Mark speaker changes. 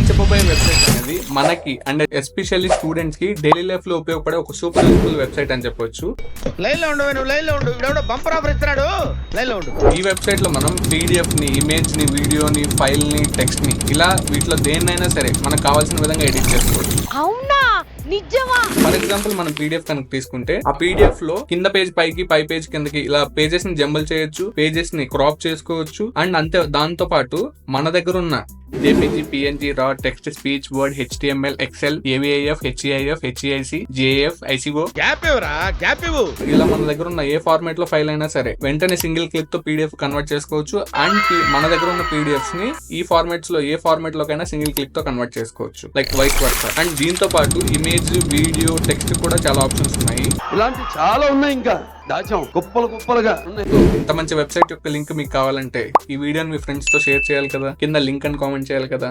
Speaker 1: నేను చెప్పబోయే వెబ్సైట్ అనేది మనకి అండ్ ఎస్పెషల్లీ స్టూడెంట్స్ కి డైలీ లైఫ్ లో ఉపయోగపడే ఒక సూపర్ యూస్ఫుల్ వెబ్సైట్ అని చెప్పొచ్చు.
Speaker 2: లైన్ లో ఉండు, నువ్వు లైన్ లో ఉండు. ఇప్పుడు బంపర్ ఆఫర్ ఇస్తున్నాడు, లైన్ లో ఉండు.
Speaker 1: ఈ వెబ్సైట్ లో మనం పీడిఎఫ్ ని, ఇమేజ్ ని, వీడియోని, ఫైల్ ని, టెక్స్ట్ ని ఇలా వీటిలో దేన్నైనా సరే మనకు కావాల్సిన విధంగా ఎడిట్ చేసుకోవచ్చు.
Speaker 3: అవునా, నిజమా?
Speaker 1: ఫర్ ఎగ్జాంపుల్ మనం పీడిఎఫ్ కనుక తీసుకుంటే ఆ పీడిఎఫ్ లో కింద పేజ్ పైకి, పై పేజ్ కిందకి ఇలా పేజెస్ ని జంబల్ చేయొచ్చు, పేజెస్ ని క్రాప్ చేసుకోవచ్చు. అండ్ అంతే, దాంతో పాటు మన దగ్గర ఉన్న JPG, PNG, raw, text, speech, word, HTML, Excel, AVIF, HEIF, HEIC, JF, ICO
Speaker 2: gap ఇవ్వరా, గ్యాప్ ఇవ్వు.
Speaker 1: ఇలా మన దగ్గర ఉన్న ఏ ఫార్మాట్ లో ఫైల్ అయినా సరే వెంటనే సింగిల్ క్లిక్ తో పీడిఎఫ్ కన్వర్ట్ చేసుకోవచ్చు. అండ్ మన దగ్గర ఉన్న పీడిఎఫ్స్ ని ఈ ఫార్మాట్స్ లో ఏ ఫార్మాట్ లోకైనా సింగిల్ క్లిక్ తో కన్వర్ట్ చేసుకోవచ్చు, లైక్ వైస్ వర్సా. అండ్ దీంతో పాటు ఇమేజ్, వీడియో, టెక్స్ట్ కూడా చాలా ఆప్షన్స్ ఉన్నాయి.
Speaker 4: ఇలాంటి చాలా ఉన్నాయి, ఇంకా దాచాం కుప్పలు కుప్పలుగా ఉన్నాయి.
Speaker 1: ఇంత మంచి వెబ్సైట్ యొక్క లింక్ మీకు కావాలంటే ఈ వీడియోని మీ ఫ్రెండ్స్ తో షేర్ చేయాలి కదా, కింద లింక్ అని కామెంట్ చేయాలి కదా.